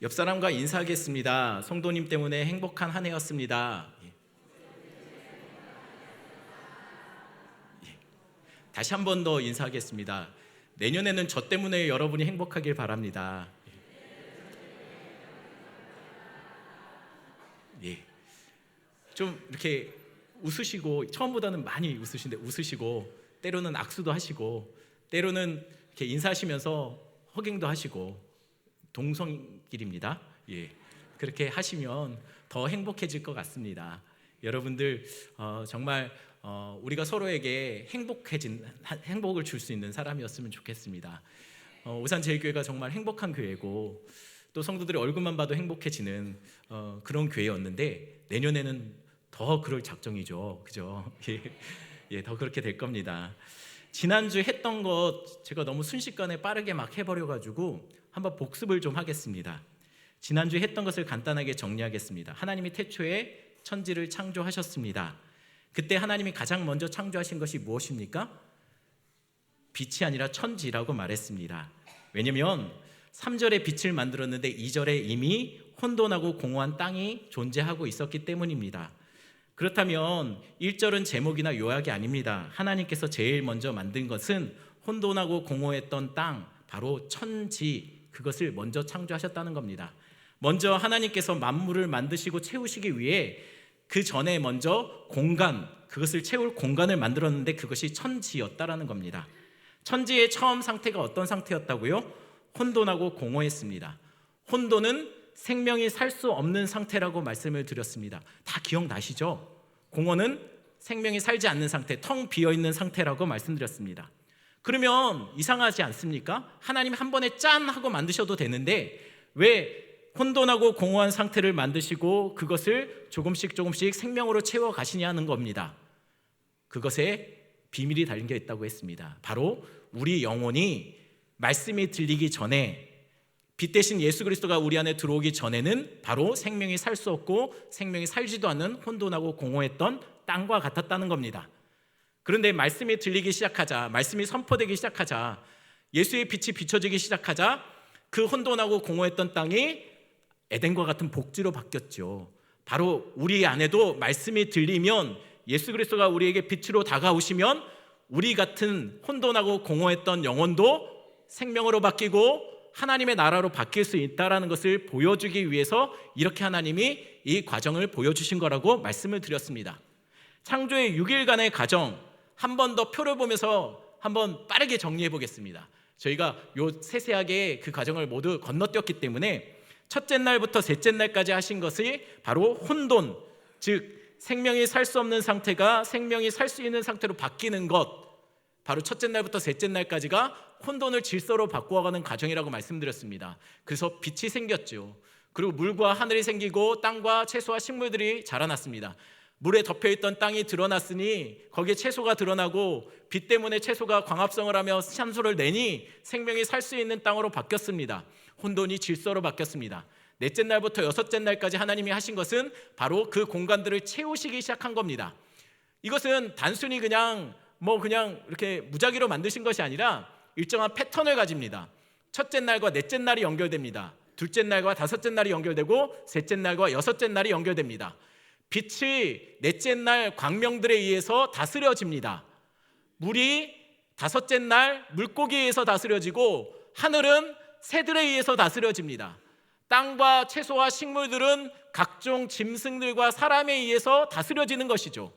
옆 사람과 인사하겠습니다. 성도님 때문에 행복한 한 해였습니다. 다시 한 번 더 인사하겠습니다. 내년에는 저 때문에 여러분이 행복하길 바랍니다. 예. 좀 이렇게 웃으시고, 처음보다는 많이 웃으신데 웃으시고, 때로는 악수도 하시고, 때로는 이렇게 인사하시면서 허갱도 하시고, 동성길입니다. 예. 그렇게 하시면 더 행복해질 것 같습니다. 여러분들 정말 우리가 서로에게 행복을 줄 수 있는 사람이었으면 좋겠습니다. 오산제일교회가 정말 행복한 교회고, 또 성도들의 얼굴만 봐도 행복해지는 그런 교회였는데, 내년에는 더 그럴 작정이죠. 그죠? 예, 더 그렇게 될 겁니다. 지난주 했던 것 제가 너무 순식간에 빠르게 막 해버려가지고 한번 복습을 좀 하겠습니다. 지난주에 했던 것을 간단하게 정리하겠습니다. 하나님이 태초에 천지를 창조하셨습니다. 그때 하나님이 가장 먼저 창조하신 것이 무엇입니까? 빛이 아니라 천지라고 말했습니다. 왜냐하면 3절에 빛을 만들었는데 2절에 이미 혼돈하고 공허한 땅이 존재하고 있었기 때문입니다. 그렇다면 1절은 제목이나 요약이 아닙니다. 하나님께서 제일 먼저 만든 것은 혼돈하고 공허했던 땅, 바로 천지, 그것을 먼저 창조하셨다는 겁니다. 먼저 하나님께서 만물을 만드시고 채우시기 위해 그 전에 먼저 공간, 그것을 채울 공간을 만들었는데 그것이 천지였다라는 겁니다. 천지의 처음 상태가 어떤 상태였다고요? 혼돈하고 공허했습니다. 혼돈은 생명이 살 수 없는 상태라고 말씀을 드렸습니다. 다 기억나시죠? 공허는 생명이 살지 않는 상태, 텅 비어있는 상태라고 말씀드렸습니다. 그러면 이상하지 않습니까? 하나님 한 번에 짠 하고 만드셔도 되는데 왜 혼돈하고 공허한 상태를 만드시고 그것을 조금씩 생명으로 채워 가시냐는 겁니다. 그것에 비밀이 담겨 있다고 했습니다. 바로 우리 영혼이 말씀이 들리기 전에, 빛 대신 예수 그리스도가 우리 안에 들어오기 전에는 바로 생명이 살 수 없고 생명이 살지도 않는 혼돈하고 공허했던 땅과 같았다는 겁니다. 그런데 말씀이 들리기 시작하자, 말씀이 선포되기 시작하자, 예수의 빛이 비춰지기 시작하자 그 혼돈하고 공허했던 땅이 에덴과 같은 복지로 바뀌었죠. 바로 우리 안에도 말씀이 들리면, 예수 그리스도가 우리에게 빛으로 다가오시면 우리 같은 혼돈하고 공허했던 영혼도 생명으로 바뀌고 하나님의 나라로 바뀔 수 있다는 것을 보여주기 위해서 이렇게 하나님이 이 과정을 보여주신 거라고 말씀을 드렸습니다. 창조의 6일간의 과정, 한 번 더 표를 보면서 한번 빠르게 정리해 보겠습니다. 저희가 세세하게 그 과정을 모두 건너뛰었기 때문에 첫째 날부터 셋째 날까지 하신 것이 바로 혼돈, 즉 생명이 살 수 없는 상태가 생명이 살 수 있는 상태로 바뀌는 것, 바로 첫째 날부터 셋째 날까지가 혼돈을 질서로 바꾸어가는 과정이라고 말씀드렸습니다. 그래서 빛이 생겼죠. 그리고 물과 하늘이 생기고 땅과 채소와 식물들이 자라났습니다. 물에 덮여있던 땅이 드러났으니 거기에 채소가 드러나고 빛 때문에 채소가 광합성을 하며 산소를 내니 생명이 살 수 있는 땅으로 바뀌었습니다. 혼돈이 질서로 바뀌었습니다. 넷째 날부터 여섯째 날까지 하나님이 하신 것은 바로 그 공간들을 채우시기 시작한 겁니다. 이것은 단순히 그냥 이렇게 무작위로 만드신 것이 아니라 일정한 패턴을 가집니다. 첫째 날과 넷째 날이 연결됩니다. 둘째 날과 다섯째 날이 연결되고 셋째 날과 여섯째 날이 연결됩니다. 빛이 넷째 날 광명들에 의해서 다스려집니다. 물이 다섯째 날 물고기에 의해서 다스려지고 하늘은 새들에 의해서 다스려집니다. 땅과 채소와 식물들은 각종 짐승들과 사람에 의해서 다스려지는 것이죠.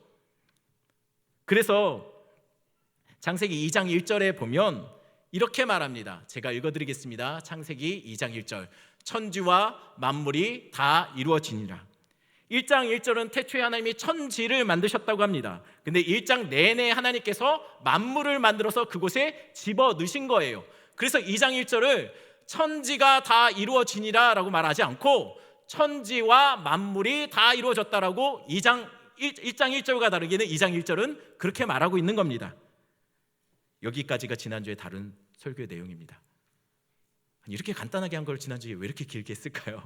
그래서 창세기 2장 1절에 보면 이렇게 말합니다. 제가 읽어드리겠습니다. 창세기 2장 1절, 천지와 만물이 다 이루어지니라. 1장 1절은 태초에 하나님이 천지를 만드셨다고 합니다. 근데 1장 내내 하나님께서 만물을 만들어서 그곳에 집어넣으신 거예요. 그래서 2장 1절을 천지가 다 이루어지니라 라고 말하지 않고 천지와 만물이 다 이루어졌다라고 1장 1절과 다르게는 2장 1절은 그렇게 말하고 있는 겁니다. 여기까지가 지난주에 다룬 설교의 내용입니다. 이렇게 간단하게 한 걸 지난주에 왜 이렇게 길게 했을까요?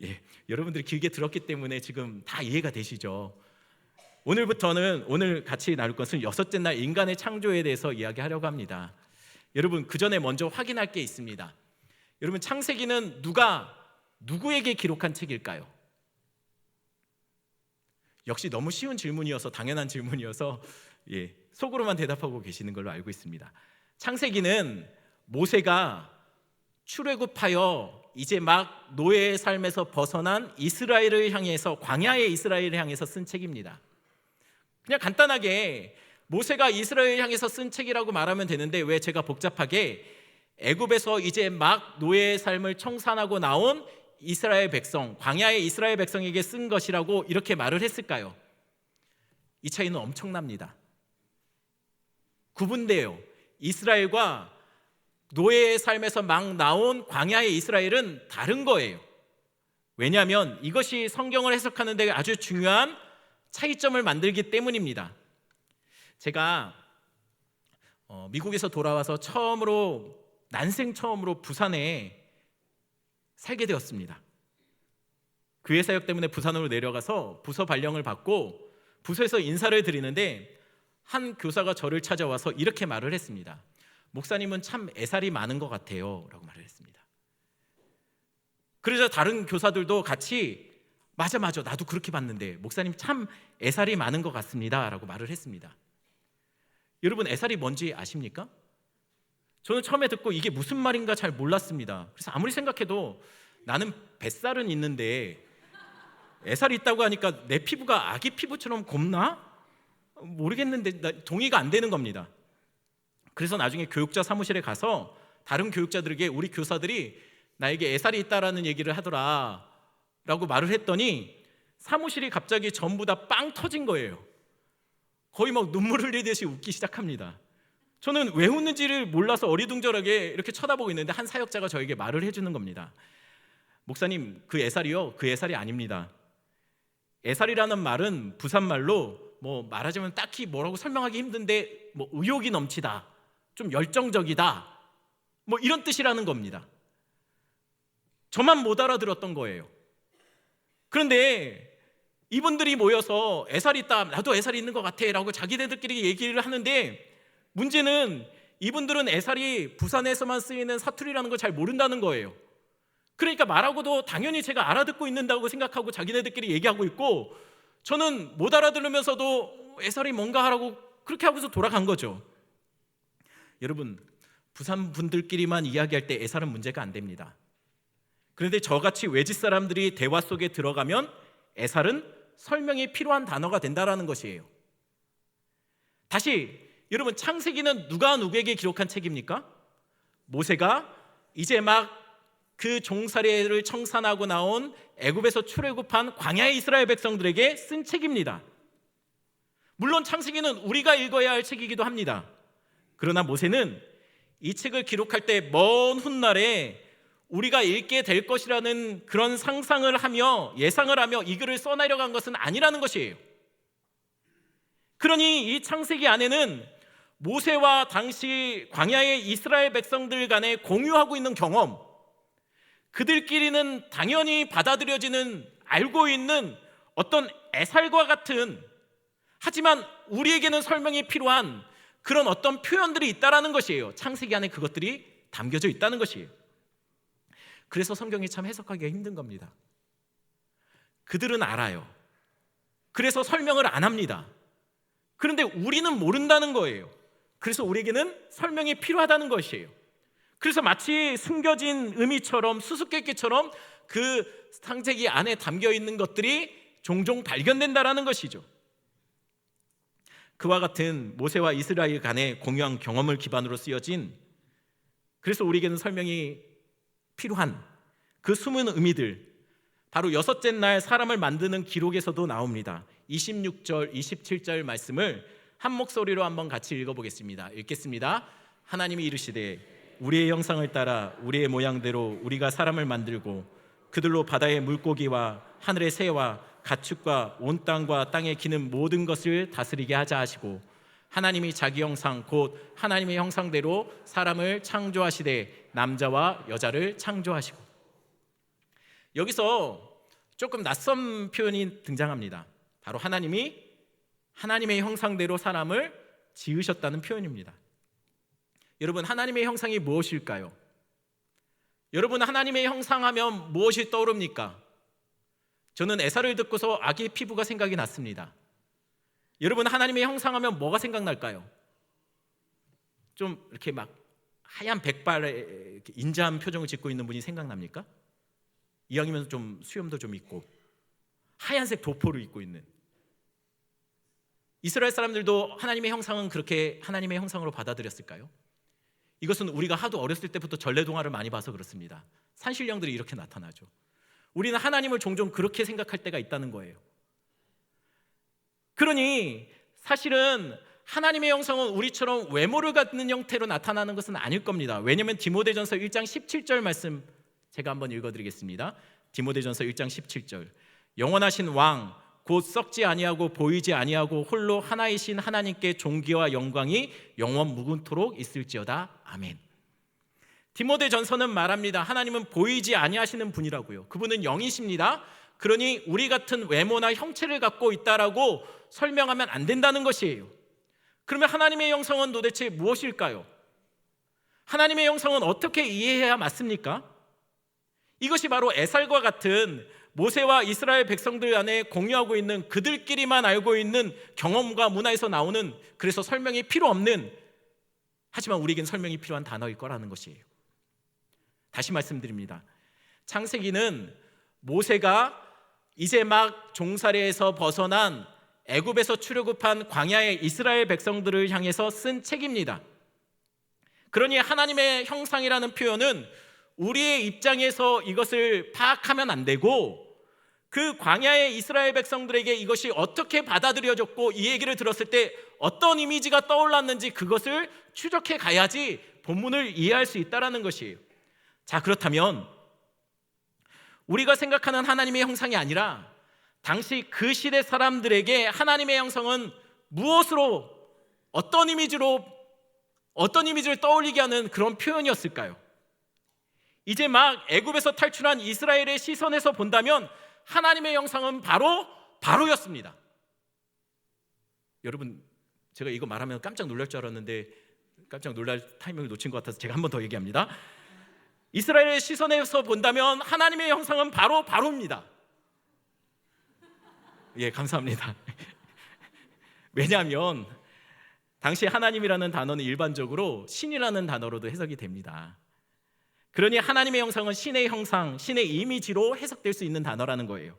예, 여러분들이 길게 들었기 때문에 지금 다 이해가 되시죠? 오늘 같이 나눌 것은 여섯째 날 인간의 창조에 대해서 이야기하려고 합니다. 여러분, 그 전에 먼저 확인할 게 있습니다. 여러분, 창세기는 누가 누구에게 기록한 책일까요? 역시 너무 쉬운 질문이어서, 당연한 질문이어서 속으로만 대답하고 계시는 걸로 알고 있습니다. 창세기는 모세가 출애굽하여 이제 막 노예의 삶에서 벗어난 이스라엘을 향해서, 광야의 이스라엘을 향해서 쓴 책입니다. 그냥 간단하게 모세가 이스라엘을 향해서 쓴 책이라고 말하면 되는데, 왜 제가 복잡하게 애굽에서 이제 막 노예의 삶을 청산하고 나온 이스라엘 백성, 광야의 이스라엘 백성에게 쓴 것이라고 이렇게 말을 했을까요? 이 차이는 엄청납니다. 구분돼요. 이스라엘과 노예의 삶에서 막 나온 광야의 이스라엘은 다른 거예요. 왜냐하면 이것이 성경을 해석하는 데 아주 중요한 차이점을 만들기 때문입니다. 제가 미국에서 돌아와서 난생 처음으로 부산에 살게 되었습니다. 교회 사역 때문에 부산으로 내려가서 부서 발령을 받고 부서에서 인사를 드리는데, 한 교사가 저를 찾아와서 이렇게 말을 했습니다. 목사님은 참 애살이 많은 것 같아요 라고 말을 했습니다. 그래서 다른 교사들도 같이 맞아 나도 그렇게 봤는데 목사님 참 애살이 많은 것 같습니다 라고 말을 했습니다. 여러분, 애살이 뭔지 아십니까? 저는 처음에 듣고 이게 무슨 말인가 잘 몰랐습니다. 그래서 아무리 생각해도 나는 뱃살은 있는데 애살이 있다고 하니까 내 피부가 아기 피부처럼 곱나? 모르겠는데 동의가 안 되는 겁니다. 그래서 나중에 교육자 사무실에 가서 다른 교육자들에게 우리 교사들이 나에게 애살이 있다라는 얘기를 하더라 라고 말을 했더니 사무실이 갑자기 전부 다 빵 터진 거예요. 거의 막 눈물 흘리듯이 웃기 시작합니다. 저는 왜 웃는지를 몰라서 어리둥절하게 이렇게 쳐다보고 있는데 한 사역자가 저에게 말을 해주는 겁니다. 목사님, 그 애살이요, 그 애살이 아닙니다. 애살이라는 말은 부산말로 말하자면 딱히 뭐라고 설명하기 힘든데 의욕이 넘치다, 좀 열정적이다, 이런 뜻이라는 겁니다. 저만 못 알아들었던 거예요. 그런데 이분들이 모여서 애살이 있다, 나도 애살이 있는 것 같아 라고 자기네들끼리 얘기를 하는데, 문제는 이분들은 애살이 부산에서만 쓰이는 사투리라는 걸 잘 모른다는 거예요. 그러니까 말하고도 당연히 제가 알아듣고 있는다고 생각하고 자기네들끼리 얘기하고 있고, 저는 못 알아들으면서도 애살이 뭔가 하라고 그렇게 하고서 돌아간 거죠. 여러분, 부산 분들끼리만 이야기할 때 애살은 문제가 안 됩니다. 그런데 저같이 외지 사람들이 대화 속에 들어가면 애살은 설명이 필요한 단어가 된다라는 것이에요. 다시, 여러분, 창세기는 누가 누구에게 기록한 책입니까? 모세가 이제 막 그 종살이를 청산하고 나온 애굽에서 출애굽한 광야의 이스라엘 백성들에게 쓴 책입니다. 물론 창세기는 우리가 읽어야 할 책이기도 합니다. 그러나 모세는 이 책을 기록할 때 먼 훗날에 우리가 읽게 될 것이라는 그런 상상을 하며 예상을 하며 이 글을 써내려간 것은 아니라는 것이에요. 그러니 이 창세기 안에는 모세와 당시 광야의 이스라엘 백성들 간에 공유하고 있는 경험, 그들끼리는 당연히 받아들여지는, 알고 있는 어떤 애살과 같은, 하지만 우리에게는 설명이 필요한 그런 어떤 표현들이 있다라는 것이에요. 창세기 안에 그것들이 담겨져 있다는 것이에요. 그래서 성경이 참 해석하기가 힘든 겁니다. 그들은 알아요. 그래서 설명을 안 합니다. 그런데 우리는 모른다는 거예요. 그래서 우리에게는 설명이 필요하다는 것이에요. 그래서 마치 숨겨진 의미처럼, 수수께끼처럼 그 창세기 안에 담겨 있는 것들이 종종 발견된다라는 것이죠. 그와 같은 모세와 이스라엘 간의 공유한 경험을 기반으로 쓰여진, 그래서 우리에게는 설명이 필요한 그 숨은 의미들, 바로 여섯째 날 사람을 만드는 기록에서도 나옵니다. 26절, 27절 말씀을 한 목소리로 한번 같이 읽어보겠습니다. 읽겠습니다. 하나님이 이르시되 우리의 형상을 따라 우리의 모양대로 우리가 사람을 만들고 그들로 바다의 물고기와 하늘의 새와 가축과 온 땅과 땅에 기는 모든 것을 다스리게 하자 하시고, 하나님이 자기 형상 곧 하나님의 형상대로 사람을 창조하시되 남자와 여자를 창조하시고. 여기서 조금 낯선 표현이 등장합니다. 바로 하나님이 하나님의 형상대로 사람을 지으셨다는 표현입니다. 여러분, 하나님의 형상이 무엇일까요? 여러분, 하나님의 형상하면 무엇이 떠오릅니까? 저는 에사를 듣고서 아기의 피부가 생각이 났습니다. 여러분, 하나님의 형상하면 뭐가 생각날까요? 좀 이렇게 막 하얀 백발에 인자한 표정을 짓고 있는 분이 생각납니까? 이왕이면 좀 수염도 좀 있고 하얀색 도포를 입고 있는. 이스라엘 사람들도 하나님의 형상은 그렇게 하나님의 형상으로 받아들였을까요? 이것은 우리가 하도 어렸을 때부터 전래동화를 많이 봐서 그렇습니다. 산신령들이 이렇게 나타나죠. 우리는 하나님을 종종 그렇게 생각할 때가 있다는 거예요. 그러니 사실은 하나님의 형상은 우리처럼 외모를 갖는 형태로 나타나는 것은 아닐 겁니다. 왜냐하면 디모데전서 1장 17절 말씀 제가 한번 읽어드리겠습니다. 디모데전서 1장 17절. 영원하신 왕 곧 썩지 아니하고 보이지 아니하고 홀로 하나이신 하나님께 존귀와 영광이 영원 무궁토록 있을지어다. 아멘. 디모데전서는 말합니다. 하나님은 보이지 아니하시는 분이라고요. 그분은 영이십니다. 그러니 우리 같은 외모나 형체를 갖고 있다라고 설명하면 안 된다는 것이에요. 그러면 하나님의 형상은 도대체 무엇일까요? 하나님의 형상은 어떻게 이해해야 맞습니까? 이것이 바로 에살과 같은 모세와 이스라엘 백성들 안에 공유하고 있는, 그들끼리만 알고 있는 경험과 문화에서 나오는, 그래서 설명이 필요 없는, 하지만 우리에겐 설명이 필요한 단어일 거라는 것이에요. 다시 말씀드립니다. 창세기는 모세가 이제 막 종살이에서 벗어난 애굽에서 출애굽한 광야의 이스라엘 백성들을 향해서 쓴 책입니다. 그러니 하나님의 형상이라는 표현은 우리의 입장에서 이것을 파악하면 안 되고, 그 광야의 이스라엘 백성들에게 이것이 어떻게 받아들여졌고 이 얘기를 들었을 때 어떤 이미지가 떠올랐는지 그것을 추적해 가야지 본문을 이해할 수 있다는 것이에요. 자, 그렇다면 우리가 생각하는 하나님의 형상이 아니라 당시 그 시대 사람들에게 하나님의 형상은 무엇으로, 어떤 이미지를 떠올리게 하는 그런 표현이었을까요? 이제 막 애굽에서 탈출한 이스라엘의 시선에서 본다면 하나님의 형상은 바로였습니다. 여러분, 제가 이거 말하면 깜짝 놀랄 줄 알았는데 깜짝 놀랄 타이밍을 놓친 것 같아서 제가 한 번 더 얘기합니다. 이스라엘의 시선에서 본다면 하나님의 형상은 바로입니다. 예, 감사합니다. 왜냐하면 당시 하나님이라는 단어는 일반적으로 신이라는 단어로도 해석이 됩니다. 그러니 하나님의 형상은 신의 형상, 신의 이미지로 해석될 수 있는 단어라는 거예요.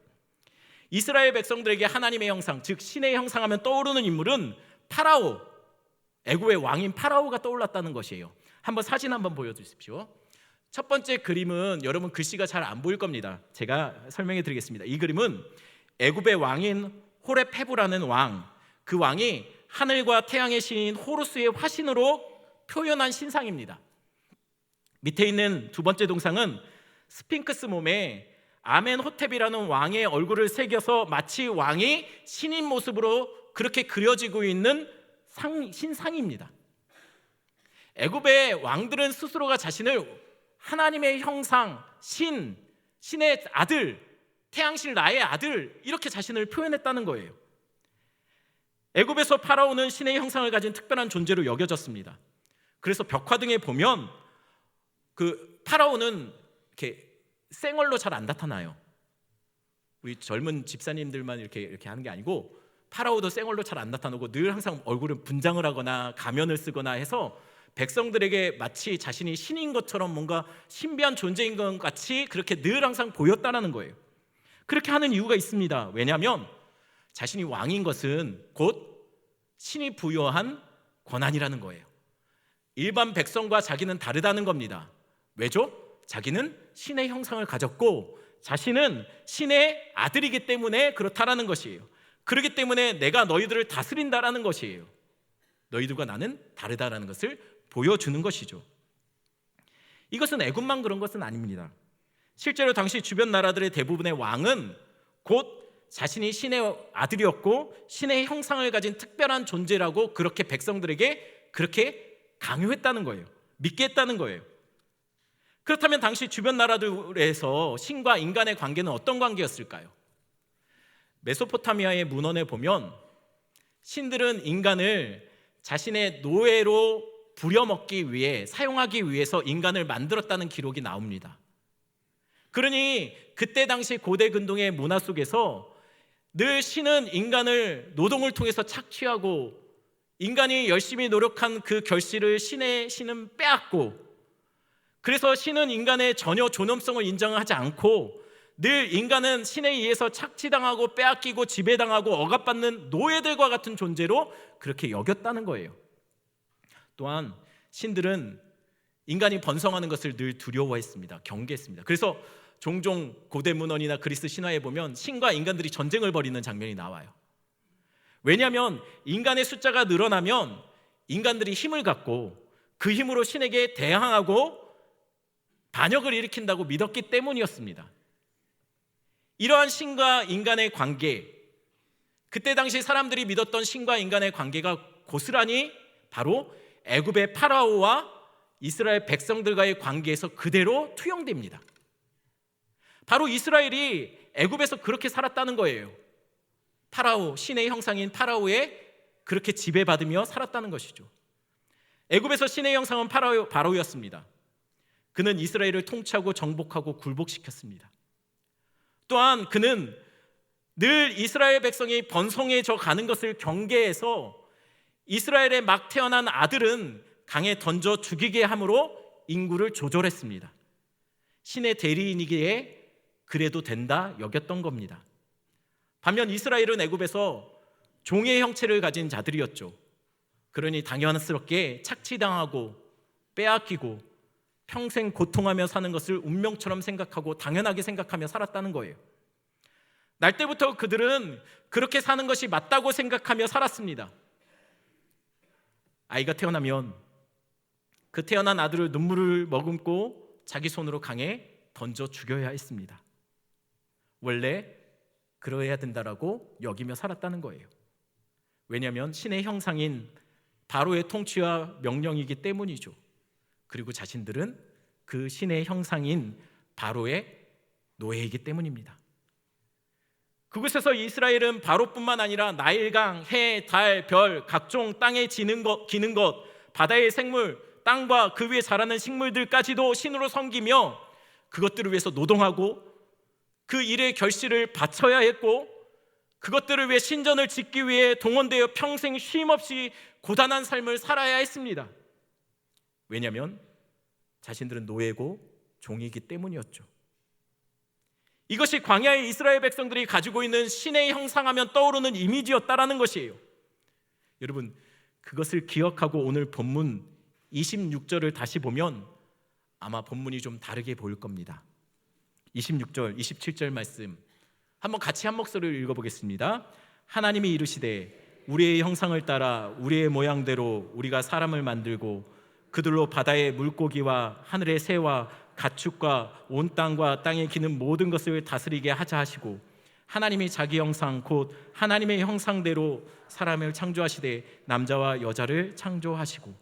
이스라엘 백성들에게 하나님의 형상, 즉 신의 형상하면 떠오르는 인물은 파라오, 애굽의 왕인 파라오가 떠올랐다는 것이에요. 사진 한번 보여주십시오. 첫 번째 그림은 여러분 글씨가 잘 안 보일 겁니다. 제가 설명해 드리겠습니다. 이 그림은 애굽의 왕인 호렙헤브라는 왕, 그 왕이 하늘과 태양의 신인 호루스의 화신으로 표현한 신상입니다. 밑에 있는 두 번째 동상은 스핑크스 몸에 아멘호텝이라는 왕의 얼굴을 새겨서 마치 왕이 신인 모습으로 그렇게 그려지고 있는 신상입니다. 애굽의 왕들은 스스로가 자신을 하나님의 형상, 신의 아들, 태양신 라의 아들, 이렇게 자신을 표현했다는 거예요. 애굽에서 파라오는 신의 형상을 가진 특별한 존재로 여겨졌습니다. 그래서 벽화 등에 보면 그 파라오는 이렇게 쌩얼로 잘 안 나타나요. 우리 젊은 집사님들만 이렇게 하는 게 아니고 파라오도 쌩얼로 잘 안 나타나고 늘 항상 얼굴을 분장을 하거나 가면을 쓰거나 해서 백성들에게 마치 자신이 신인 것처럼 뭔가 신비한 존재인 것 같이 그렇게 늘 항상 보였다는 거예요. 그렇게 하는 이유가 있습니다. 왜냐하면 자신이 왕인 것은 곧 신이 부여한 권한이라는 거예요. 일반 백성과 자기는 다르다는 겁니다. 왜죠? 자기는 신의 형상을 가졌고 자신은 신의 아들이기 때문에 그렇다라는 것이에요. 그렇기 때문에 내가 너희들을 다스린다라는 것이에요. 너희들과 나는 다르다라는 것을 보여주는 것이죠. 이것은 애굽만 그런 것은 아닙니다. 실제로 당시 주변 나라들의 대부분의 왕은 곧 자신이 신의 아들이었고 신의 형상을 가진 특별한 존재라고 그렇게 백성들에게 그렇게 강요했다는 거예요. 믿게 했다는 거예요. 그렇다면 당시 주변 나라들에서 신과 인간의 관계는 어떤 관계였을까요? 메소포타미아의 문헌에 보면 신들은 인간을 자신의 노예로 부려먹기 위해, 사용하기 위해서 인간을 만들었다는 기록이 나옵니다. 그러니 그때 당시 고대 근동의 문화 속에서 늘 신은 인간을 노동을 통해서 착취하고 인간이 열심히 노력한 그 결실을 신은 빼앗고, 그래서 신은 인간의 전혀 존엄성을 인정하지 않고 늘 인간은 신에 의해서 착취당하고 빼앗기고 지배당하고 억압받는 노예들과 같은 존재로 그렇게 여겼다는 거예요. 또한 신들은 인간이 번성하는 것을 늘 두려워했습니다. 경계했습니다. 그래서 종종 고대 문헌이나 그리스 신화에 보면 신과 인간들이 전쟁을 벌이는 장면이 나와요. 왜냐하면 인간의 숫자가 늘어나면 인간들이 힘을 갖고 그 힘으로 신에게 대항하고 반역을 일으킨다고 믿었기 때문이었습니다. 이러한 신과 인간의 관계, 그때 당시 사람들이 믿었던 신과 인간의 관계가 고스란히 바로 애굽의 파라오와 이스라엘 백성들과의 관계에서 그대로 투영됩니다. 바로 이스라엘이 애굽에서 그렇게 살았다는 거예요. 파라오, 신의 형상인 파라오에 그렇게 지배받으며 살았다는 것이죠. 애굽에서 신의 형상은 바로였습니다. 그는 이스라엘을 통치하고 정복하고 굴복시켰습니다. 또한 그는 늘 이스라엘 백성이 번성해져 가는 것을 경계해서 이스라엘에 막 태어난 아들은 강에 던져 죽이게 함으로 인구를 조절했습니다. 신의 대리인이기에 그래도 된다 여겼던 겁니다. 반면 이스라엘은 애굽에서 종의 형체를 가진 자들이었죠. 그러니 당연스럽게 착취당하고 빼앗기고 평생 고통하며 사는 것을 운명처럼 생각하고 당연하게 생각하며 살았다는 거예요. 날 때부터 그들은 그렇게 사는 것이 맞다고 생각하며 살았습니다. 아이가 태어나면 그 태어난 아들을 눈물을 머금고 자기 손으로 강에 던져 죽여야 했습니다. 원래 그러해야 된다라고 여기며 살았다는 거예요. 왜냐하면 신의 형상인 바로의 통치와 명령이기 때문이죠. 그리고 자신들은 그 신의 형상인 바로의 노예이기 때문입니다. 그곳에서 이스라엘은 바로뿐만 아니라 나일강, 해, 달, 별, 각종 땅에 기는 것, 바다의 생물, 땅과 그 위에 자라는 식물들까지도 신으로 섬기며 그것들을 위해서 노동하고 그 일의 결실을 바쳐야 했고, 그것들을 위해 신전을 짓기 위해 동원되어 평생 쉼없이 고단한 삶을 살아야 했습니다. 왜냐하면 자신들은 노예고 종이기 때문이었죠. 이것이 광야의 이스라엘 백성들이 가지고 있는 신의 형상하면 떠오르는 이미지였다라는 것이에요. 여러분, 그것을 기억하고 오늘 본문 26절을 다시 보면 아마 본문이 좀 다르게 보일 겁니다. 26절, 27절 말씀 한번 같이 한 목소리를 읽어보겠습니다. 하나님이 이르시되 우리의 형상을 따라 우리의 모양대로 우리가 사람을 만들고 그들로 바다의 물고기와 하늘의 새와 가축과 온 땅과 땅에 기는 모든 것을 다스리게 하자 하시고, 하나님이 자기 형상 곧 하나님의 형상대로 사람을 창조하시되 남자와 여자를 창조하시고.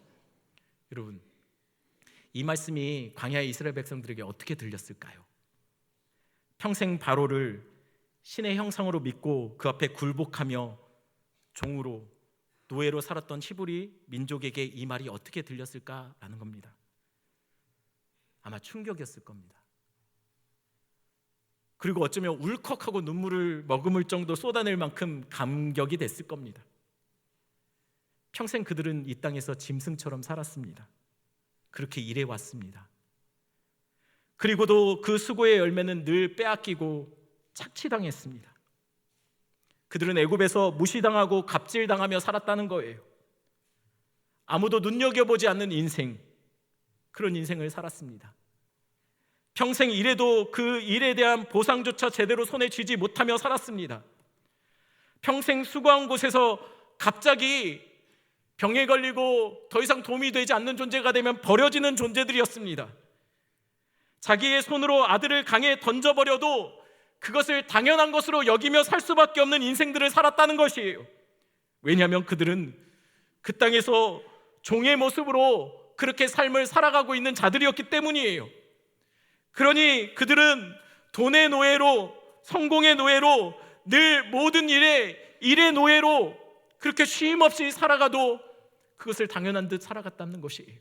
여러분, 이 말씀이 광야의 이스라엘 백성들에게 어떻게 들렸을까요? 평생 바로를 신의 형상으로 믿고 그 앞에 굴복하며 종으로 노예로 살았던 히브리 민족에게 이 말이 어떻게 들렸을까라는 겁니다. 아마 충격이었을 겁니다. 그리고 어쩌면 울컥하고 눈물을 머금을 정도 쏟아낼 만큼 감격이 됐을 겁니다. 평생 그들은 이 땅에서 짐승처럼 살았습니다. 그렇게 일해왔습니다. 그리고도 그 수고의 열매는 늘 빼앗기고 착취당했습니다. 그들은 애굽에서 무시당하고 갑질당하며 살았다는 거예요. 아무도 눈여겨보지 않는 인생, 그런 인생을 살았습니다. 평생 일해도 그 일에 대한 보상조차 제대로 손에 쥐지 못하며 살았습니다. 평생 수고한 곳에서 갑자기 병에 걸리고 더 이상 도움이 되지 않는 존재가 되면 버려지는 존재들이었습니다. 자기의 손으로 아들을 강에 던져버려도 그것을 당연한 것으로 여기며 살 수밖에 없는 인생들을 살았다는 것이에요. 왜냐하면 그들은 그 땅에서 종의 모습으로 그렇게 삶을 살아가고 있는 자들이었기 때문이에요. 그러니 그들은 돈의 노예로, 성공의 노예로, 늘 모든 일의 노예로 그렇게 쉼 없이 살아가도 그것을 당연한 듯 살아갔다는 것이에요.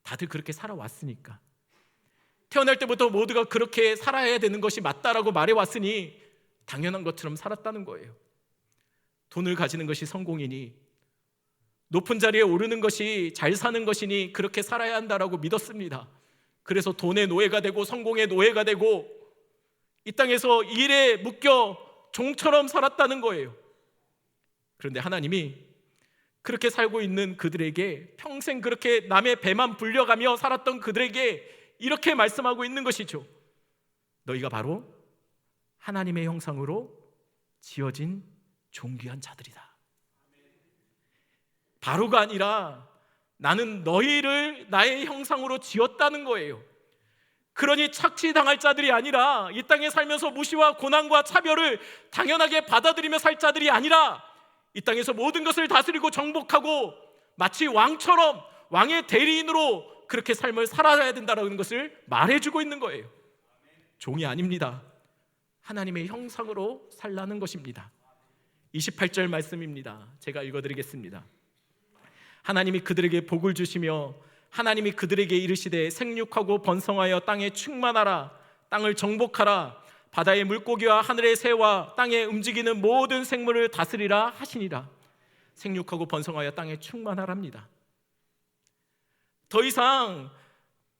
다들 그렇게 살아왔으니까. 태어날 때부터 모두가 그렇게 살아야 되는 것이 맞다라고 말해왔으니 당연한 것처럼 살았다는 거예요. 돈을 가지는 것이 성공이니, 높은 자리에 오르는 것이 잘 사는 것이니 그렇게 살아야 한다라고 믿었습니다. 그래서 돈의 노예가 되고 성공의 노예가 되고 이 땅에서 일에 묶여 종처럼 살았다는 거예요. 그런데 하나님이 그렇게 살고 있는 그들에게, 평생 그렇게 남의 배만 불려가며 살았던 그들에게 이렇게 말씀하고 있는 것이죠. 너희가 바로 하나님의 형상으로 지어진 존귀한 자들이다. 바로가 아니라 나는 너희를 나의 형상으로 지었다는 거예요. 그러니 착취당할 자들이 아니라, 이 땅에 살면서 무시와 고난과 차별을 당연하게 받아들이며 살 자들이 아니라, 이 땅에서 모든 것을 다스리고 정복하고 마치 왕처럼 왕의 대리인으로 그렇게 삶을 살아야 된다는 것을 말해주고 있는 거예요. 종이 아닙니다. 하나님의 형상으로 살라는 것입니다. 28절 말씀입니다. 제가 읽어드리겠습니다. 하나님이 그들에게 복을 주시며 하나님이 그들에게 이르시되 생육하고 번성하여 땅에 충만하라, 땅을 정복하라, 바다의 물고기와 하늘의 새와 땅에 움직이는 모든 생물을 다스리라 하시니라. 생육하고 번성하여 땅에 충만하랍니다. 더 이상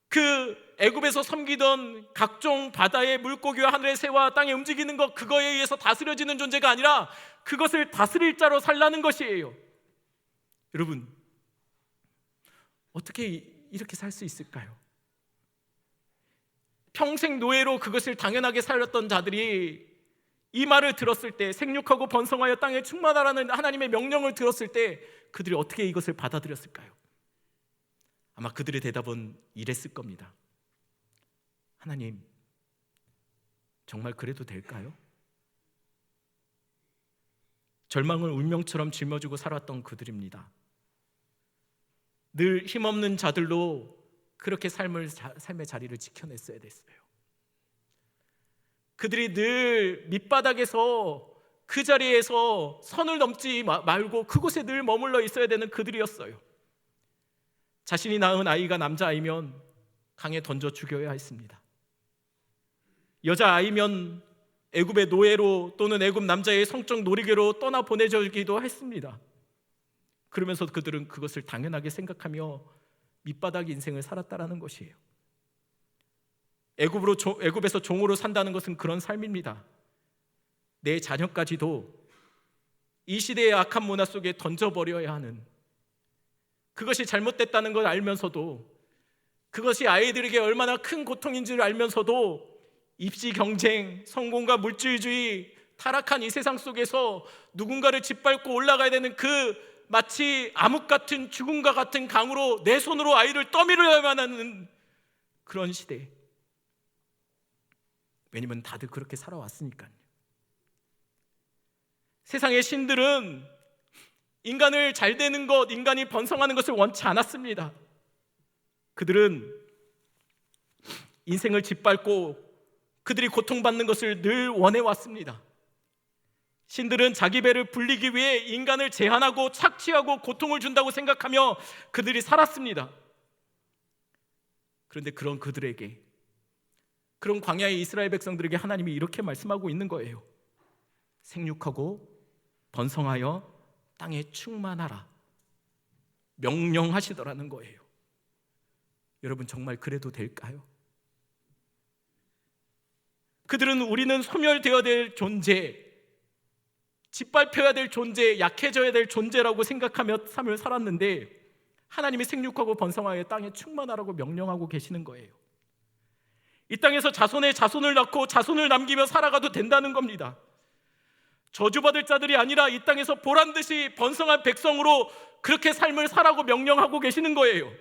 그 애굽에서 섬기던 각종 바다의 물고기와 하늘의 새와 땅에 움직이는 것, 그거에 의해서 다스려지는 존재가 아니라 그것을 다스릴 자로 살라는 것이에요. 여러분, 어떻게 이렇게 살 수 있을까요? 평생 노예로 그것을 당연하게 살았던 자들이 이 말을 들었을 때, 생육하고 번성하여 땅에 충만하라는 하나님의 명령을 들었을 때 그들이 어떻게 이것을 받아들였을까요? 아마 그들의 대답은 이랬을 겁니다. 하나님, 정말 그래도 될까요? 절망을 운명처럼 짊어지고 살았던 그들입니다. 늘 힘없는 자들로 그렇게 삶의 자리를 지켜냈어야 됐어요. 그들이 늘 밑바닥에서 그 자리에서 선을 넘지 말고 그곳에 늘 머물러 있어야 되는 그들이었어요. 자신이 낳은 아이가 남자아이면 강에 던져 죽여야 했습니다. 여자아이면 애굽의 노예로 또는 애굽 남자의 성적 놀이개로 떠나 보내주기도 했습니다. 그러면서 그들은 그것을 당연하게 생각하며 밑바닥 인생을 살았다라는 것이에요. 애굽에서 종으로 산다는 것은 그런 삶입니다. 내 자녀까지도 이 시대의 악한 문화 속에 던져버려야 하는, 그것이 잘못됐다는 걸 알면서도, 그것이 아이들에게 얼마나 큰 고통인지를 알면서도 입시 경쟁, 성공과 물질주의, 타락한 이 세상 속에서 누군가를 짓밟고 올라가야 되는 그 마치 암흑 같은 죽음과 같은 강으로 내 손으로 아이를 떠밀어야만 하는 그런 시대. 왜냐면 다들 그렇게 살아왔으니까요. 세상의 신들은 인간을 잘 되는 것, 인간이 번성하는 것을 원치 않았습니다. 그들은 인생을 짓밟고 그들이 고통받는 것을 늘 원해왔습니다. 신들은 자기 배를 불리기 위해 인간을 제한하고 착취하고 고통을 준다고 생각하며 그들이 살았습니다. 그런데 그런 그들에게, 그런 광야의 이스라엘 백성들에게 하나님이 이렇게 말씀하고 있는 거예요. 생육하고 번성하여 땅에 충만하라, 명령하시더라는 거예요. 여러분, 정말 그래도 될까요? 그들은 우리는 소멸되어야 될 존재, 짓밟혀야 될 존재, 약해져야 될 존재라고 생각하며 삶을 살았는데 하나님이 생육하고 번성하여 땅에 충만하라고 명령하고 계시는 거예요. 이 땅에서 자손의 자손을 낳고 자손을 남기며 살아가도 된다는 겁니다. 저주받을 자들이 아니라 이 땅에서 보란듯이 번성한 백성으로 그렇게 삶을 살라고 명령하고 계시는 거예요.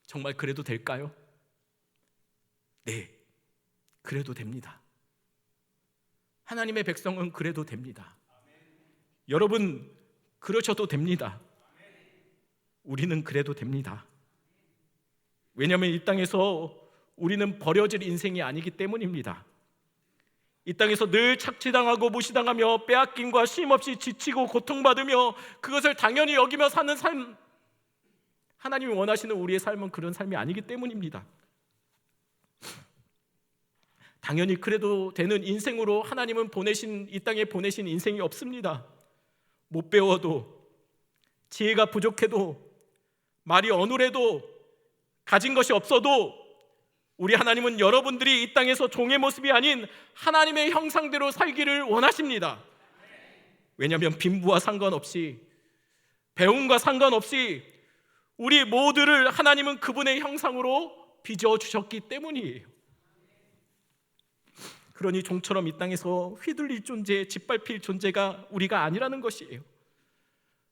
정말 그래도 될까요? 네, 그래도 됩니다. 하나님의 백성은 그래도 됩니다. 여러분, 그러셔도 됩니다. 우리는 그래도 됩니다. 왜냐하면 이 땅에서 우리는 버려질 인생이 아니기 때문입니다. 이 땅에서 늘 착취당하고 무시당하며 빼앗김과 쉼없이 지치고 고통받으며 그것을 당연히 여기며 사는 삶, 하나님이 원하시는 우리의 삶은 그런 삶이 아니기 때문입니다. 당연히 그래도 되는 인생으로 하나님은 이 땅에 보내신 인생이 없습니다. 못 배워도, 지혜가 부족해도, 말이 어눌해도, 가진 것이 없어도 우리 하나님은 여러분들이 이 땅에서 종의 모습이 아닌 하나님의 형상대로 살기를 원하십니다. 왜냐하면 빈부와 상관없이, 배움과 상관없이 우리 모두를 하나님은 그분의 형상으로 빚어주셨기 때문이에요. 그러니 종처럼 이 땅에서 휘둘릴 존재, 짓밟힐 존재가 우리가 아니라는 것이에요.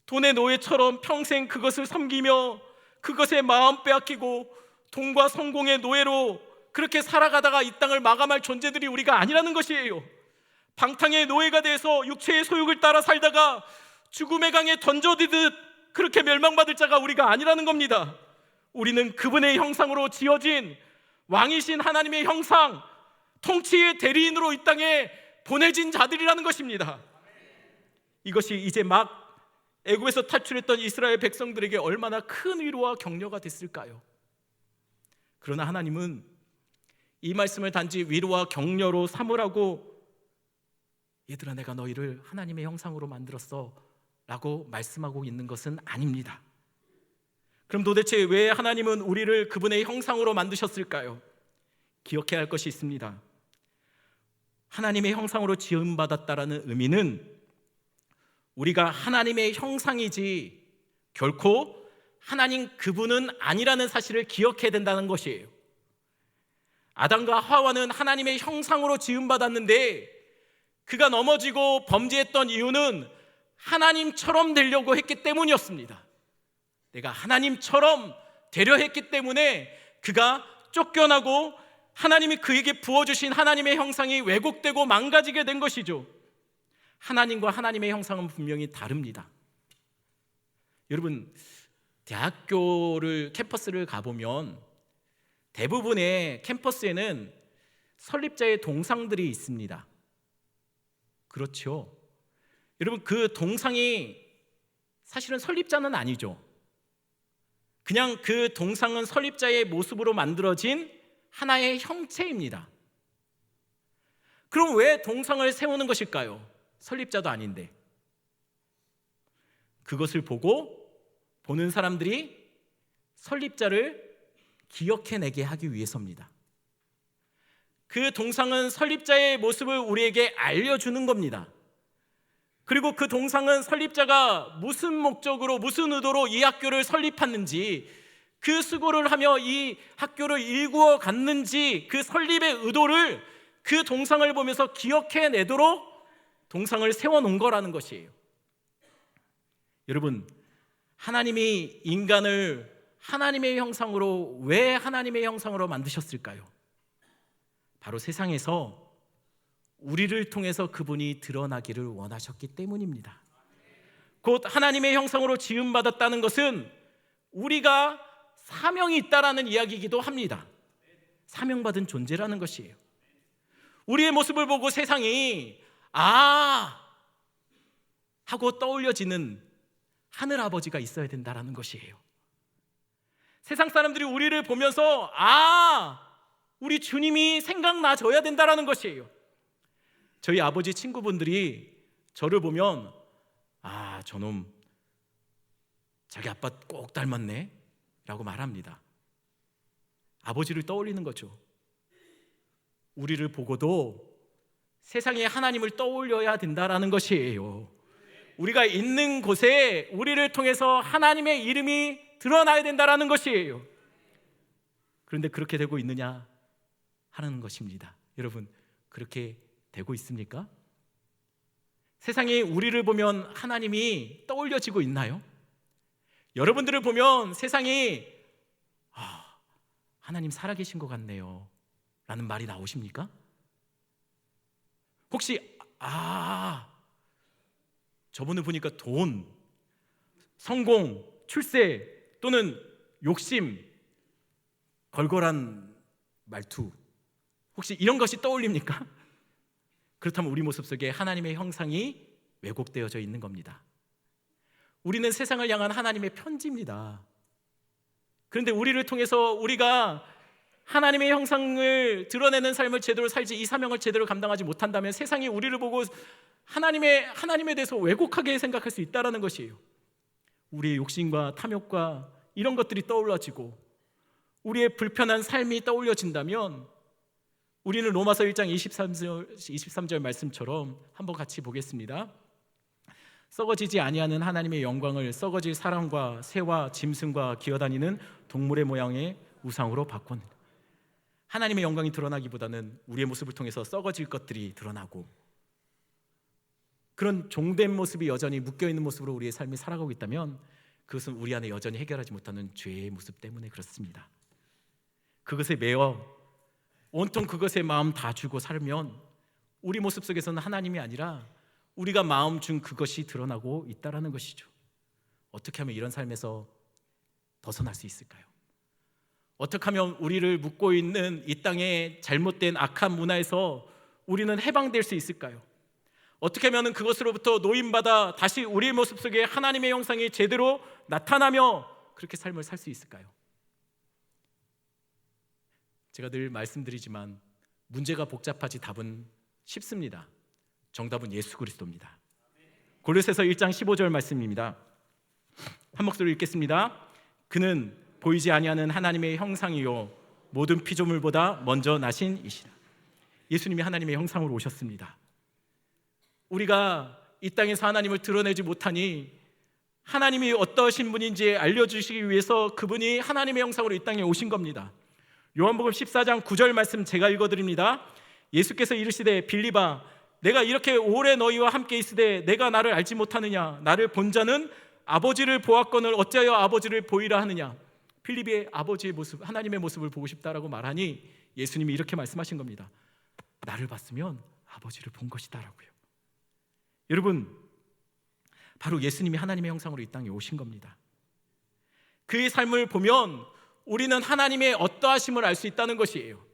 돈의 노예처럼 평생 그것을 섬기며 그것에 마음 빼앗기고 돈과 성공의 노예로 그렇게 살아가다가 이 땅을 마감할 존재들이 우리가 아니라는 것이에요. 방탕의 노예가 돼서 육체의 소욕을 따라 살다가 죽음의 강에 던져지듯 그렇게 멸망받을 자가 우리가 아니라는 겁니다. 우리는 그분의 형상으로 지어진 왕이신 하나님의 형상, 통치의 대리인으로 이 땅에 보내진 자들이라는 것입니다. 이것이 이제 막 애굽에서 탈출했던 이스라엘 백성들에게 얼마나 큰 위로와 격려가 됐을까요? 그러나 하나님은 이 말씀을 단지 위로와 격려로 삼으라고, 얘들아 내가 너희를 하나님의 형상으로 만들었어 라고 말씀하고 있는 것은 아닙니다. 그럼 도대체 왜 하나님은 우리를 그분의 형상으로 만드셨을까요? 기억해야 할 것이 있습니다. 하나님의 형상으로 지음받았다라는 의미는 우리가 하나님의 형상이지 결코 하나님 그분은 아니라는 사실을 기억해야 된다는 것이에요. 아담과 하와는 하나님의 형상으로 지음받았는데 그가 넘어지고 범죄했던 이유는 하나님처럼 되려고 했기 때문이었습니다. 내가 하나님처럼 되려 했기 때문에 그가 쫓겨나고 하나님이 그에게 부어주신 하나님의 형상이 왜곡되고 망가지게 된 것이죠. 하나님과 하나님의 형상은 분명히 다릅니다. 여러분, 대학교를 캠퍼스를 가보면 대부분의 캠퍼스에는 설립자의 동상들이 있습니다. 그렇죠. 여러분, 그 동상이 사실은 설립자는 아니죠. 그냥 그 동상은 설립자의 모습으로 만들어진 하나의 형체입니다. 그럼 왜 동상을 세우는 것일까요? 설립자도 아닌데. 그것을 보는 사람들이 설립자를 기억해내게 하기 위해서입니다. 그 동상은 설립자의 모습을 우리에게 알려주는 겁니다. 그리고 그 동상은 설립자가 무슨 목적으로, 무슨 의도로 이 학교를 설립했는지, 그 수고를 하며 이 학교를 일구어 갔는지, 그 설립의 의도를 그 동상을 보면서 기억해내도록 동상을 세워놓은 거라는 것이에요. 여러분, 하나님이 인간을 하나님의 형상으로, 왜 하나님의 형상으로 만드셨을까요? 바로 세상에서 우리를 통해서 그분이 드러나기를 원하셨기 때문입니다. 곧 하나님의 형상으로 지음받았다는 것은 우리가 사명이 있다라는 이야기이기도 합니다. 사명받은 존재라는 것이에요. 우리의 모습을 보고 세상이 하고 떠올려지는 하늘아버지가 있어야 된다라는 것이에요. 세상 사람들이 우리를 보면서 우리 주님이 생각나줘야 된다라는 것이에요. 저희 아버지 친구분들이 저를 보면 저놈 자기 아빠 꼭 닮았네 라고 말합니다. 아버지를 떠올리는 거죠. 우리를 보고도 세상에 하나님을 떠올려야 된다라는 것이에요. 우리가 있는 곳에 우리를 통해서 하나님의 이름이 드러나야 된다라는 것이에요. 그런데 그렇게 되고 있느냐 하는 것입니다. 여러분, 그렇게 되고 있습니까? 세상이 우리를 보면 하나님이 떠올려지고 있나요? 여러분들을 보면 세상이 하나님 살아계신 것 같네요 라는 말이 나오십니까? 혹시 저분을 보니까 돈, 성공, 출세 또는 욕심, 걸걸한 말투, 혹시 이런 것이 떠올립니까? 그렇다면 우리 모습 속에 하나님의 형상이 왜곡되어져 있는 겁니다. 우리는 세상을 향한 하나님의 편지입니다. 그런데 우리를 통해서 우리가 하나님의 형상을 드러내는 삶을 제대로 살지, 이 사명을 제대로 감당하지 못한다면 세상이 우리를 보고 하나님에 대해서 왜곡하게 생각할 수 있다는 것이에요. 우리의 욕심과 탐욕과 이런 것들이 떠올라지고 우리의 불편한 삶이 떠올려진다면 우리는 로마서 1장 23절 말씀처럼 한번 같이 보겠습니다. 썩어지지 아니하는 하나님의 영광을 썩어질 사람과 새와 짐승과 기어다니는 동물의 모양의 우상으로 바꾸는, 하나님의 영광이 드러나기보다는 우리의 모습을 통해서 썩어질 것들이 드러나고 그런 종된 모습이 여전히 묶여있는 모습으로 우리의 삶이 살아가고 있다면 그것은 우리 안에 여전히 해결하지 못하는 죄의 모습 때문에 그렇습니다. 그것에 매여 온통 그것에 마음 다 주고 살면 우리 모습 속에서는 하나님이 아니라 우리가 마음 준 그것이 드러나고 있다는 것이죠. 어떻게 하면 이런 삶에서 벗어날 수 있을까요? 어떻게 하면 우리를 묶고 있는 이 땅의 잘못된 악한 문화에서 우리는 해방될 수 있을까요? 어떻게 하면 그것으로부터 노임받아 다시 우리의 모습 속에 하나님의 형상이 제대로 나타나며 그렇게 삶을 살 수 있을까요? 제가 늘 말씀드리지만 문제가 복잡하지 답은 쉽습니다. 정답은 예수 그리스도입니다. 골로새서 1장 15절 말씀입니다. 한 목소리로 읽겠습니다. 그는 보이지 아니하는 하나님의 형상이요 모든 피조물보다 먼저 나신 이시라. 예수님이 하나님의 형상으로 오셨습니다. 우리가 이 땅에서 하나님을 드러내지 못하니 하나님이 어떠신 분인지 알려주시기 위해서 그분이 하나님의 형상으로 이 땅에 오신 겁니다. 요한복음 14장 9절 말씀 제가 읽어드립니다. 예수께서 이르시되 빌립아 내가 이렇게 오래 너희와 함께 있으되 내가 나를 알지 못하느냐? 나를 본 자는 아버지를 보았거늘 어찌하여 아버지를 보이라 하느냐? 빌립의 아버지의 모습, 하나님의 모습을 보고 싶다라고 말하니 예수님이 이렇게 말씀하신 겁니다. 나를 봤으면 아버지를 본 것이다라고요. 여러분, 바로 예수님이 하나님의 형상으로 이 땅에 오신 겁니다. 그의 삶을 보면 우리는 하나님의 어떠하심을 알 수 있다는 것이에요.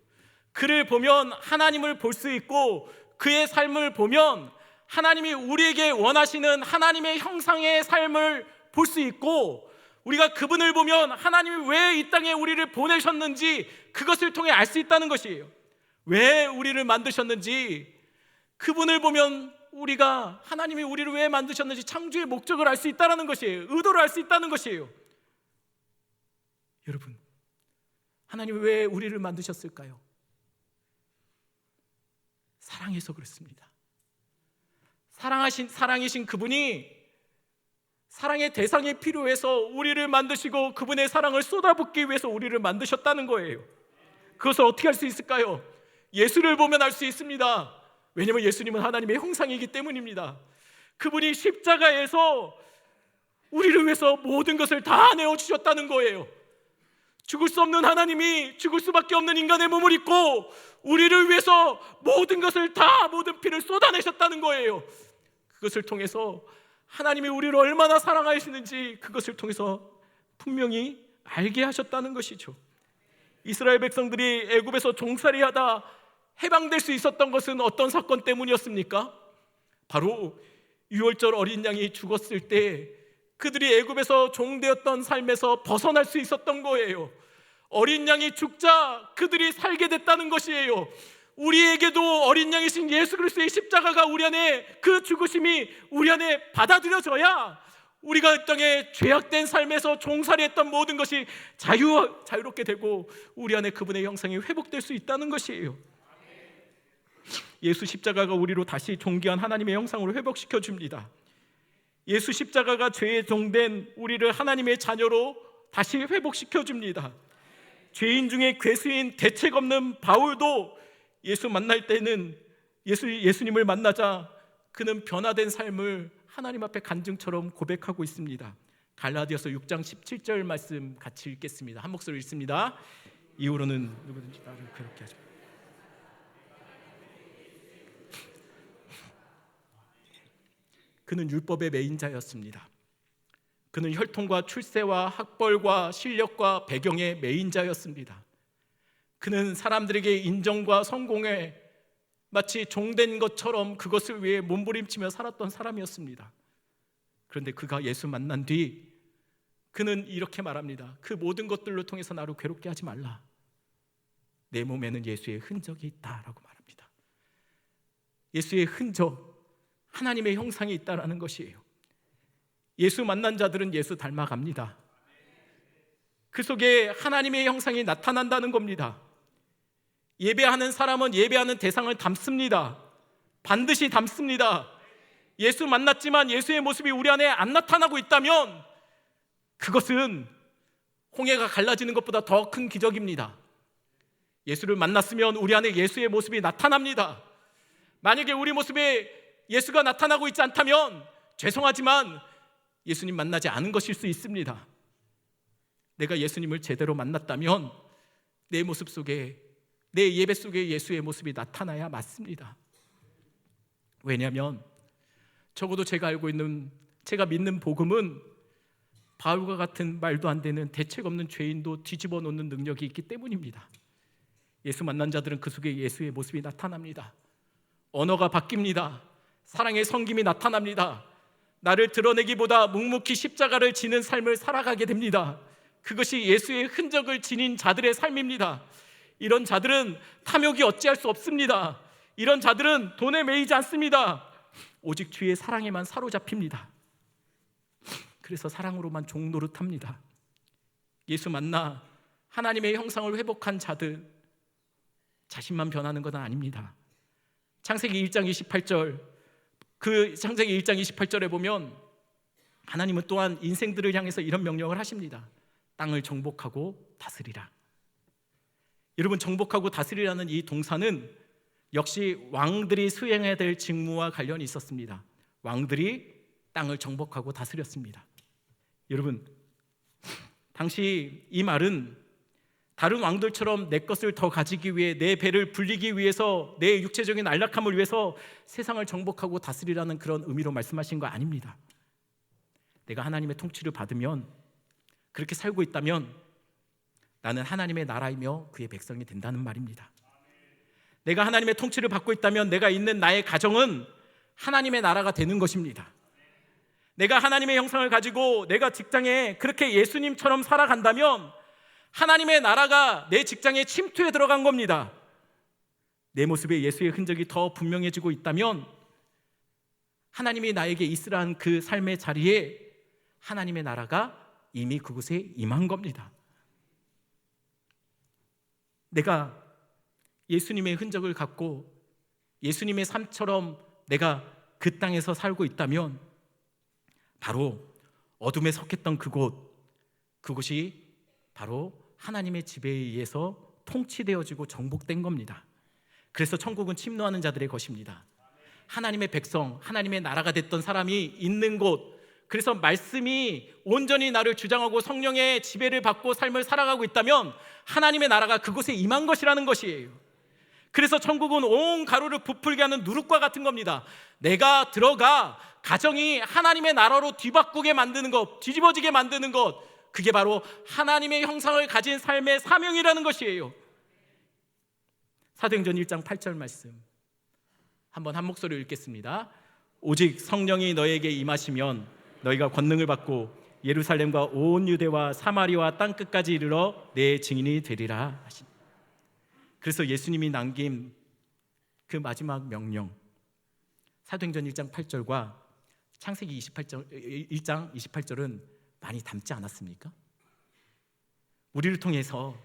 그를 보면 하나님을 볼 수 있고 그의 삶을 보면 하나님이 우리에게 원하시는 하나님의 형상의 삶을 볼 수 있고 우리가 그분을 보면 하나님이 왜 이 땅에 우리를 보내셨는지 그것을 통해 알 수 있다는 것이에요. 왜 우리를 만드셨는지 그분을 보면 우리가 하나님이 우리를 왜 만드셨는지 창조의 목적을 알 수 있다는 것이에요. 의도를 알 수 있다는 것이에요. 여러분, 하나님이 왜 우리를 만드셨을까요? 사랑해서 그렇습니다. 사랑이신 그분이 사랑의 대상이 필요해서 우리를 만드시고 그분의 사랑을 쏟아붓기 위해서 우리를 만드셨다는 거예요. 그것을 어떻게 할 수 있을까요? 예수를 보면 알 수 있습니다. 왜냐하면 예수님은 하나님의 형상이기 때문입니다. 그분이 십자가에서 우리를 위해서 모든 것을 다 내어주셨다는 거예요. 죽을 수 없는 하나님이 죽을 수밖에 없는 인간의 몸을 입고 우리를 위해서 모든 것을 다 모든 피를 쏟아내셨다는 거예요. 그것을 통해서 하나님이 우리를 얼마나 사랑하시는지 그것을 통해서 분명히 알게 하셨다는 것이죠. 이스라엘 백성들이 애굽에서 종살이하다 해방될 수 있었던 것은 어떤 사건 때문이었습니까? 바로 유월절 어린 양이 죽었을 때 그들이 애굽에서 종되었던 삶에서 벗어날 수 있었던 거예요. 어린 양이 죽자 그들이 살게 됐다는 것이에요. 우리에게도 어린 양이신 예수 그리스도의 십자가가 우리 안에 그 죽으심이 우리 안에 받아들여져야 우리가 이 땅에 죄악된 삶에서 종살이했던 모든 것이 자유롭게 되고 우리 안에 그분의 형상이 회복될 수 있다는 것이에요. 예수 십자가가 우리로 다시 존귀한 하나님의 형상으로 회복시켜 줍니다. 예수 십자가가 죄에 종된 우리를 하나님의 자녀로 다시 회복시켜 줍니다. 죄인 중에 괴수인 대책 없는 바울도 예수 만날 때는 예수님을 만나자 그는 변화된 삶을 하나님 앞에 간증처럼 고백하고 있습니다. 갈라디아서 6장 17절 말씀 같이 읽겠습니다. 한 목소리 읽습니다. 이후로는 누구든지 나를 괴롭게 하지 마. 그는 율법의 매인자였습니다. 그는 혈통과 출세와 학벌과 실력과 배경의 매인자였습니다. 그는 사람들에게 인정과 성공에 마치 종된 것처럼 그것을 위해 몸부림치며 살았던 사람이었습니다. 그런데 그가 예수 만난 뒤 그는 이렇게 말합니다. 그 모든 것들로 통해서 나를 괴롭게 하지 말라. 내 몸에는 예수의 흔적이 있다라고 말합니다. 예수의 흔적, 하나님의 형상이 있다라는 것이에요. 예수 만난 자들은 예수 닮아갑니다. 그 속에 하나님의 형상이 나타난다는 겁니다. 예배하는 사람은 예배하는 대상을 닮습니다. 반드시 닮습니다. 예수 만났지만 예수의 모습이 우리 안에 안 나타나고 있다면 그것은 홍해가 갈라지는 것보다 더 큰 기적입니다. 예수를 만났으면 우리 안에 예수의 모습이 나타납니다. 만약에 우리 모습에 예수가 나타나고 있지 않다면 죄송하지만 예수님 만나지 않은 것일 수 있습니다. 내가 예수님을 제대로 만났다면 내 모습 속에, 내 예배 속에 예수의 모습이 나타나야 맞습니다. 왜냐하면 적어도 제가 믿는 복음은 바울과 같은 말도 안 되는 대책 없는 죄인도 뒤집어 놓는 능력이 있기 때문입니다. 예수 만난 자들은 그 속에 예수의 모습이 나타납니다. 언어가 바뀝니다. 사랑의 성김이 나타납니다. 나를 드러내기보다 묵묵히 십자가를 지는 삶을 살아가게 됩니다. 그것이 예수의 흔적을 지닌 자들의 삶입니다. 이런 자들은 탐욕이 어찌할 수 없습니다. 이런 자들은 돈에 매이지 않습니다. 오직 주의 사랑에만 사로잡힙니다. 그래서 사랑으로만 종노릇합니다. 예수 만나 하나님의 형상을 회복한 자들, 자신만 변하는 건 아닙니다. 창세기 1장 28절, 그 창세기 1장 28절에 보면 하나님은 또한 인생들을 향해서 이런 명령을 하십니다. 땅을 정복하고 다스리라. 여러분, 정복하고 다스리라는 이 동사는 역시 왕들이 수행해야 될 직무와 관련이 있었습니다. 왕들이 땅을 정복하고 다스렸습니다. 여러분, 당시 이 말은 다른 왕들처럼 내 것을 더 가지기 위해, 내 배를 불리기 위해서, 내 육체적인 안락함을 위해서 세상을 정복하고 다스리라는 그런 의미로 말씀하신 거 아닙니다. 내가 하나님의 통치를 받으면, 그렇게 살고 있다면 나는 하나님의 나라이며 그의 백성이 된다는 말입니다. 내가 하나님의 통치를 받고 있다면 내가 있는 나의 가정은 하나님의 나라가 되는 것입니다. 내가 하나님의 형상을 가지고 내가 직장에 그렇게 예수님처럼 살아간다면 하나님의 나라가 내 직장에 침투해 들어간 겁니다. 내 모습에 예수의 흔적이 더 분명해지고 있다면 하나님이 나에게 있으라는 그 삶의 자리에 하나님의 나라가 이미 그곳에 임한 겁니다. 내가 예수님의 흔적을 갖고 예수님의 삶처럼 내가 그 땅에서 살고 있다면 바로 어둠에 속했던 그곳이 바로 하나님의 지배에 의해서 통치되어지고 정복된 겁니다. 그래서 천국은 침노하는 자들의 것입니다. 하나님의 백성, 하나님의 나라가 됐던 사람이 있는 곳, 그래서 말씀이 온전히 나를 주장하고 성령의 지배를 받고 삶을 살아가고 있다면 하나님의 나라가 그곳에 임한 것이라는 것이에요. 그래서 천국은 온 가로를 부풀게 하는 누룩과 같은 겁니다. 내가 들어가 가정이 하나님의 나라로 뒤바꾸게 만드는 것, 뒤집어지게 만드는 것, 그게 바로 하나님의 형상을 가진 삶의 사명이라는 것이에요. 사도행전 1장 8절 말씀 한번 한 목소리로 읽겠습니다. 오직 성령이 너에게 임하시면 너희가 권능을 받고 예루살렘과 온 유대와 사마리아와 땅끝까지 이르러 내 증인이 되리라 하신. 그래서 예수님이 남긴 그 마지막 명령, 사도행전 1장 8절과 창세기 1장 28절은 많이 닮지 않았습니까? 우리를 통해서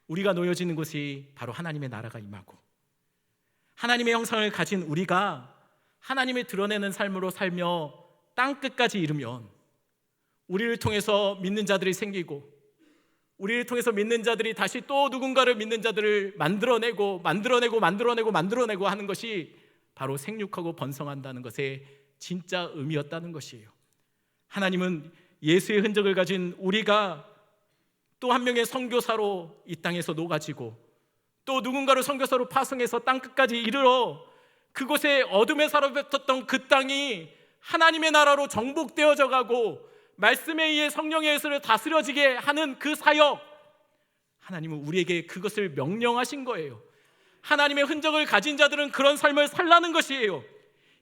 우리가 놓여지는 곳이 바로 하나님의 나라가 임하고 하나님의 형상을 가진 우리가 하나님을 드러내는 삶으로 살며 땅끝까지 이르면 우리를 통해서 믿는 자들이 생기고 우리를 통해서 믿는 자들이 다시 또 누군가를 믿는 자들을 만들어내고 하는 것이 바로 생육하고 번성한다는 것의 진짜 의미였다는 것이에요. 하나님은 예수의 흔적을 가진 우리가 또 한 명의 선교사로 이 땅에서 녹아지고 또 누군가를 선교사로 파송해서 땅끝까지 이르러 그곳에 어둠에 사로잡혔던 그 땅이 하나님의 나라로 정복되어져 가고 말씀에 의해 성령의 예수를 다스려지게 하는 그 사역, 하나님은 우리에게 그것을 명령하신 거예요. 하나님의 흔적을 가진 자들은 그런 삶을 살라는 것이에요.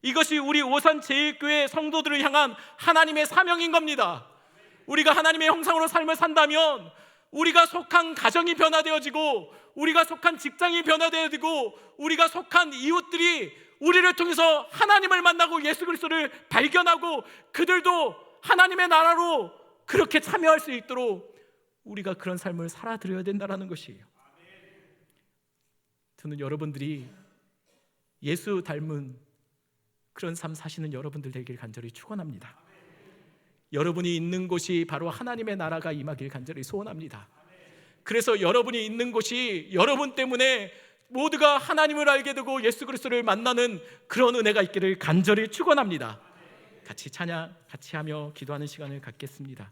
이것이 우리 오산제일교회 성도들을 향한 하나님의 사명인 겁니다. 우리가 하나님의 형상으로 삶을 산다면 우리가 속한 가정이 변화되어지고, 우리가 속한 직장이 변화되어지고, 우리가 속한 이웃들이 우리를 통해서 하나님을 만나고 예수 그리스도를 발견하고 그들도 하나님의 나라로 그렇게 참여할 수 있도록 우리가 그런 삶을 살아드려야 된다는 것이에요. 저는 여러분들이 예수 닮은 그런 삶 사시는 여러분들 되길 간절히 축원합니다. 여러분이 있는 곳이 바로 하나님의 나라가 임하길 간절히 소원합니다. 그래서 여러분이 있는 곳이 여러분 때문에 모두가 하나님을 알게 되고 예수 그리스도를 만나는 그런 은혜가 있기를 간절히 축원합니다. 같이 찬양, 같이 하며 기도하는 시간을 갖겠습니다.